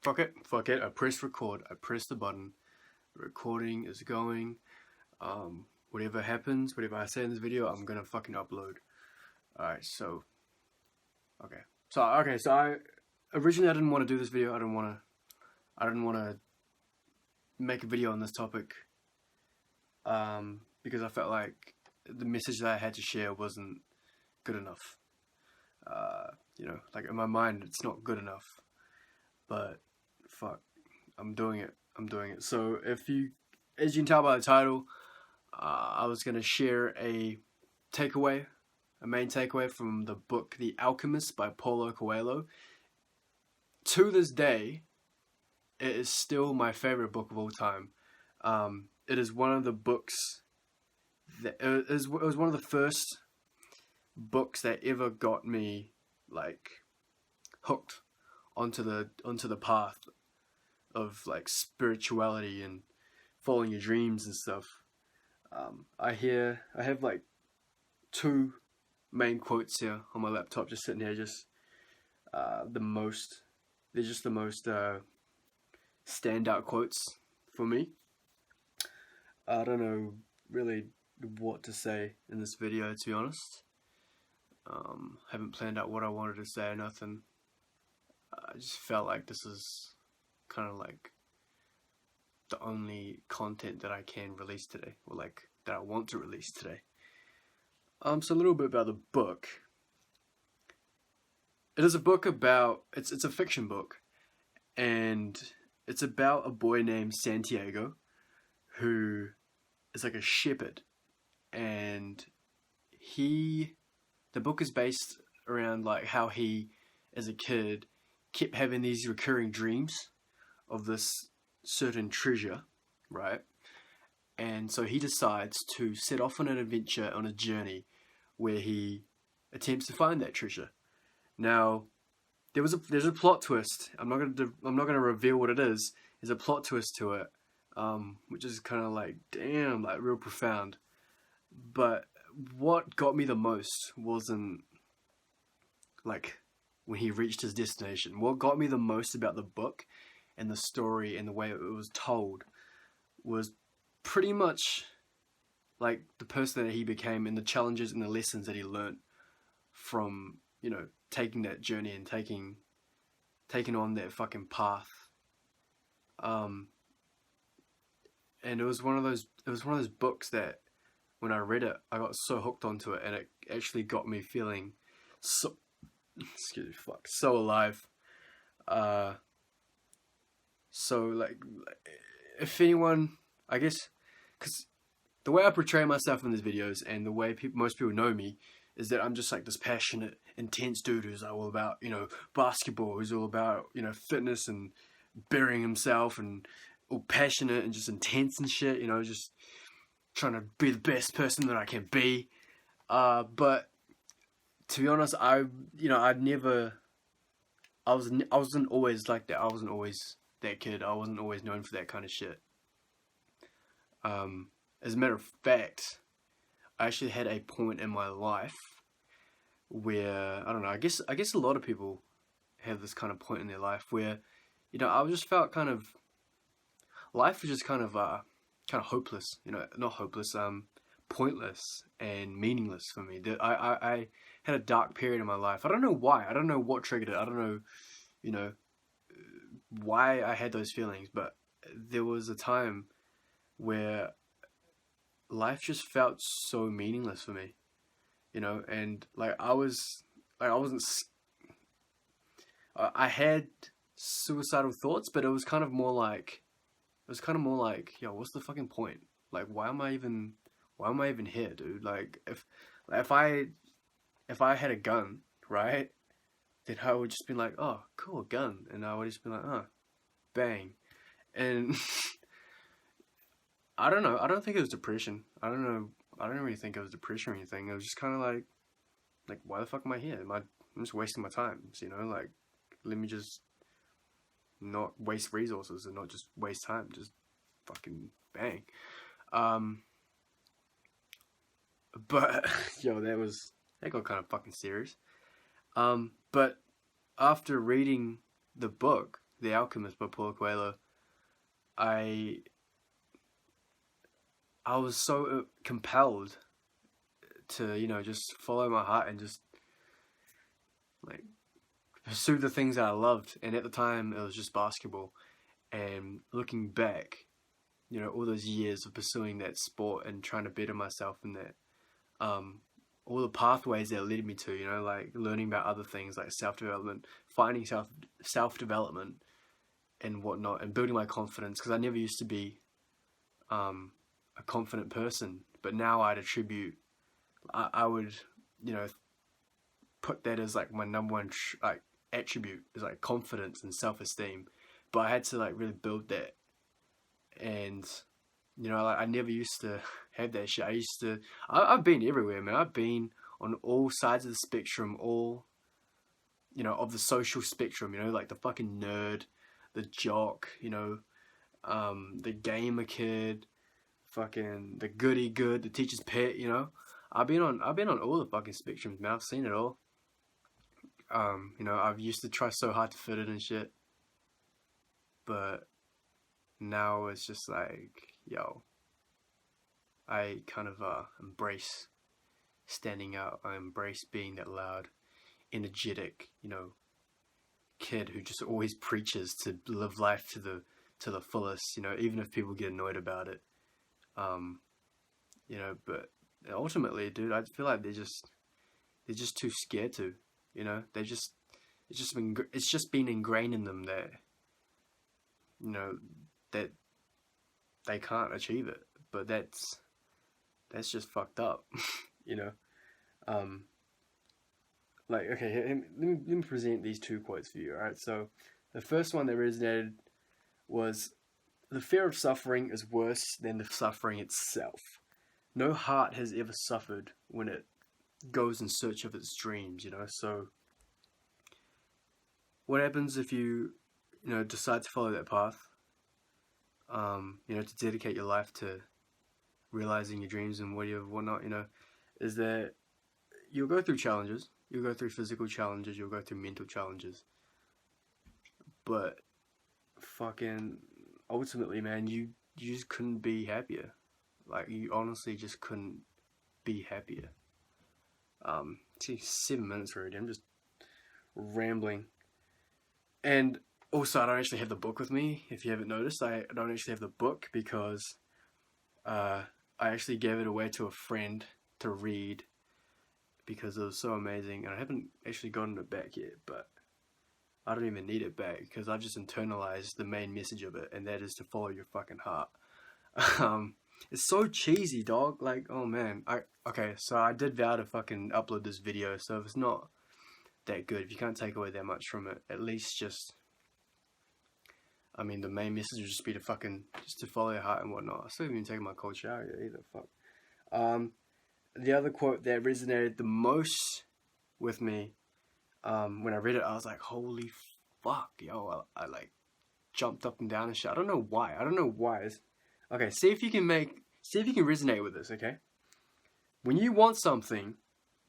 fuck it. I press record. I press the button. The recording is going. Whatever happens, whatever I say in this video, I'm gonna fucking upload. Alright, so I originally I didn't want to do this video. I didn't want to make a video on this topic. Because I felt like the message that I had to share wasn't good enough. Like in my mind, it's not good enough. But fuck, I'm doing it. So as you can tell by the title, I was gonna share a main takeaway from the book The Alchemist by Paulo Coelho. To this day, it is still my favorite book of all time. It is one of the books that it was one of the first books that ever got me like hooked onto the path of like spirituality and following your dreams and stuff. I have like two main quotes here on my laptop, just sitting here, they're just the most standout quotes for me. I don't know really what to say in this video, to be honest. Haven't planned out what I wanted to say or nothing. I just felt like this is kind of like the only content that I can release today, or like that I want to release today. So a little bit about the book. It is a book about, it's a fiction book, and it's about a boy named Santiago who is like a shepherd, and the book is based around like how he, as a kid, kept having these recurring dreams of this certain treasure, right? And so he decides to set off on an adventure, on a journey, where he attempts to find that treasure. Now, there's a plot twist. I'm not gonna reveal what it is. There's a plot twist to it, which is kind of like, damn, like real profound. But what got me the most wasn't like when he reached his destination. What got me the most about the book and the story and the way it was told was pretty much like the person that he became and the challenges and the lessons that he learned from, taking that journey and taking on that fucking path. And it was one of those books that when I read it, I got so hooked onto it, and it actually got me feeling so alive. So like, if anyone, I guess, because the way I portray myself in these videos and the way most people know me is that I'm just like this passionate, intense dude who's all about, basketball, who's all about, fitness and burying himself, and all passionate and just intense and shit, just trying to be the best person that I can be. But to be honest, I wasn't always like that. I wasn't always that kid. I wasn't always known for that kind of shit. As a matter of fact, I actually had a point in my life where, I don't know, I guess a lot of people have this kind of point in their life where, I just felt kind of, life was just kind of hopeless, not hopeless, pointless and meaningless for me. I had a dark period in my life. I don't know why. I don't know what triggered it. I don't know, why I had those feelings, but there was a time where life just felt so meaningless for me, and like I had suicidal thoughts, but it was kind of more like, yo, what's the fucking point? Like, why am I even here, dude? Like, if I had a gun, right, then I would just be like, oh, cool, gun, and I would just be like, oh, bang, and I don't know. I don't think it was depression. I don't know. I don't really think it was depression or anything. It was just kind of like, why the fuck am I here? I'm just wasting my time. Like, let me just not waste resources and not just waste time. Just fucking bang. But yo, that got kind of fucking serious. But after reading the book, The Alchemist by Paulo Coelho, I was so compelled to, you know, just follow my heart and just like pursue the things that I loved. And at the time, it was just basketball. And looking back, you know, all those years of pursuing that sport and trying to better myself in that, all the pathways that led me to, you know, like learning about other things like self-development, finding self-development and whatnot, and building my confidence, because I never used to be a confident person, but now I'd attribute, I would, you know, put that as like my number one like attribute is like confidence and self-esteem. But I had to like really build that, and you know, like I never used to have that shit. I've been everywhere, man. I've been on all sides of the spectrum, all, you know, of the social spectrum, you know, like the fucking nerd, the jock, you know, the gamer kid, fucking the goody good, the teacher's pet, you know. I've been on all the fucking spectrums, man. I've seen it all. You know, I've used to try so hard to fit it and shit, but now it's just like, yo, I kind of embrace standing out. I embrace being that loud, energetic, you know, kid who just always preaches to live life to the fullest, you know, even if people get annoyed about it. You know, but ultimately, dude, I feel like they're just too scared to, you know. It's just been ingrained in them that, you know, that they can't achieve it. But that's just fucked up, you know. Like, okay, let me present these two quotes for you. All right, so the first one that resonated was, "The fear of suffering is worse than the suffering itself. No heart has ever suffered when it goes in search of its dreams," you know. So what happens if you know, decide to follow that path, you know, to dedicate your life to realizing your dreams and whatnot, you know, is that you'll go through challenges. You'll go through physical challenges. You'll go through mental challenges. But fucking ultimately, man, you just couldn't be happier. Like, you honestly just couldn't be happier. See, 7 minutes already. I'm just rambling. And also, I don't actually have the book with me. If you haven't noticed, I don't actually have the book because I actually gave it away to a friend to read because it was so amazing. And I haven't actually gotten it back yet, but I don't even need it back because I've just internalized the main message of it, and that is to follow your fucking heart. It's so cheesy, dog. Like, oh man. Okay, so I did vow to fucking upload this video, so if it's not that good, if you can't take away that much from it, at least just, I mean, the main message would just be to follow your heart and whatnot. I still haven't even taken my cold shower yet either, fuck. The other quote that resonated the most with me, when I read it, I was like, holy fuck, yo, I like jumped up and down and shit. I don't know why. Okay, see if you can resonate with this, okay? When you want something,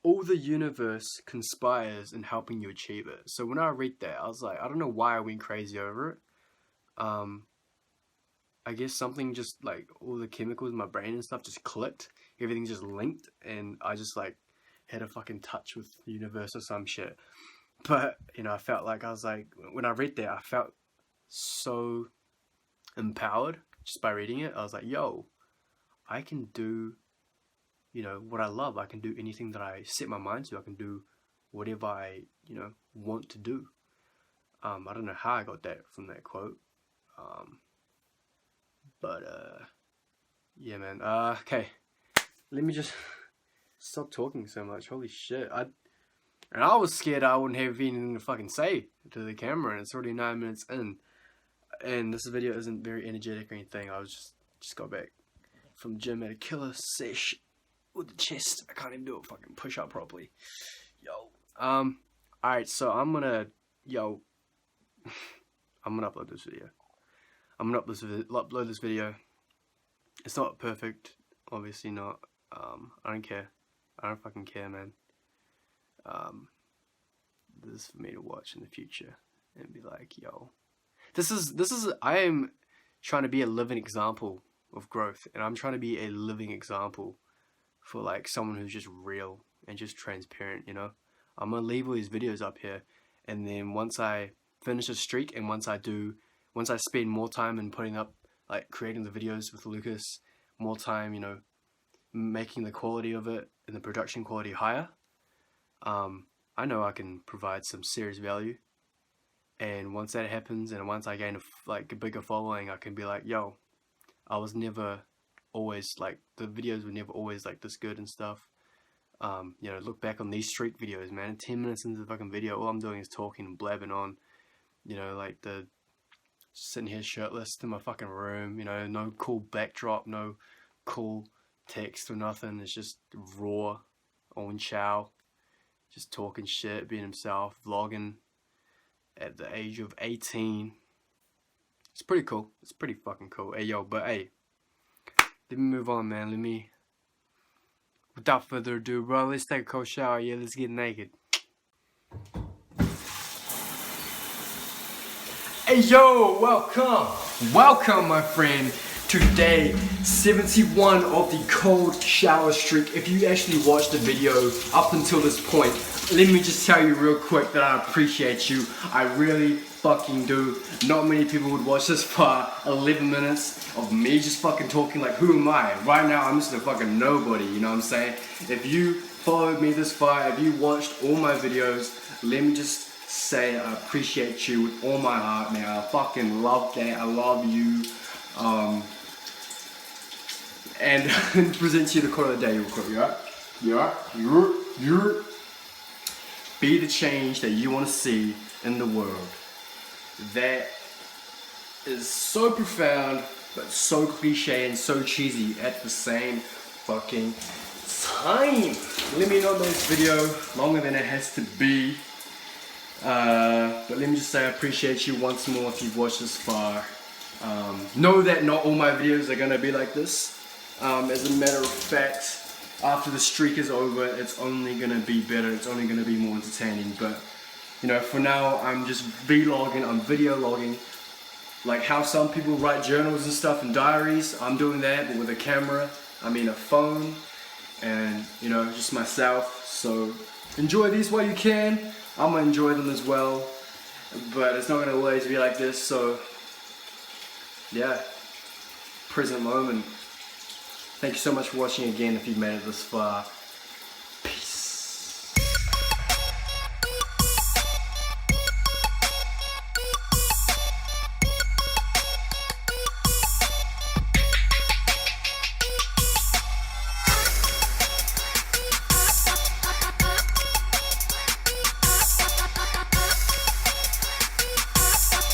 all the universe conspires in helping you achieve it. So when I read that, I was like, I don't know why I went crazy over it. I guess something just like all the chemicals in my brain and stuff just clicked. Everything just linked, and I just like had a fucking touch with the universe or some shit. But, you know, I felt like, I was like, when I read that, I felt so empowered just by reading it. I was like, yo, I can do, you know, what I love. I can do anything that I set my mind to. I can do whatever I, you know, want to do. I don't know how I got that from that quote. But yeah, man. Okay, let me just stop talking so much. Holy shit. I was scared I wouldn't have anything to fucking say to the camera, and it's already 9 minutes in. And this video isn't very energetic or anything. I was just got back from the gym at a killer sesh with the chest. I can't even do a fucking push up properly. Yo. Alright, so I'm gonna upload this video. Upload this video. It's not perfect, obviously not. I don't care. I don't fucking care, man. This is for me to watch in the future and be like, yo, I am trying to be a living example of growth, and I'm trying to be a living example for like someone who's just real and just transparent, you know. I'm gonna leave all these videos up here, and then once I finish a streak, and once I spend more time in putting up, like creating the videos with Lucas, more time, you know, making the quality of it and the production quality higher, I know I can provide some serious value. And once that happens, and once I gain a bigger following, I can be like, yo, I was never always like, the videos were never always like this good and stuff. You know, look back on these streak videos, man. 10 minutes into the fucking video, all I'm doing is talking and blabbing on. You know, like sitting here shirtless in my fucking room. You know, no cool backdrop, no cool text or nothing. It's just raw, Owen Chow, just talking shit, being himself, vlogging at the age of 18. It's pretty cool. It's pretty fucking cool. Hey, yo, but hey, let me move on, man. Without further ado, bro, let's take a cold shower. Yeah, let's get naked. Hey, yo, welcome, my friend, to day 71 of the cold shower streak. If you actually watched the video up until this point, let me just tell you real quick that I appreciate you. I really fucking do. Not many people would watch this far. 11 minutes of me just fucking talking. Like, who am I? Right now, I'm just a fucking nobody, you know what I'm saying? If you followed me this far, if you watched all my videos, let me just say I appreciate you with all my heart, man. I fucking love that. I love you. And present to you the quote of the day real quick. You're be the change that you want to see in the world. That is so profound, but so cliche and so cheesy at the same fucking time. Let me know this video longer than it has to be. But let me just say I appreciate you once more if you've watched this far. Know that not all my videos are gonna be like this. As a matter of fact, after the streak is over, it's only gonna be better, it's only gonna be more entertaining. But you know, for now, I'm just vlogging, I'm video logging. Like how some people write journals and stuff and diaries, I'm doing that, but with a camera, I mean a phone, and you know, just myself. So enjoy these while you can. I'm gonna enjoy them as well, but it's not gonna always be like this. So yeah, present moment. Thank you so much for watching again if you've made it this far.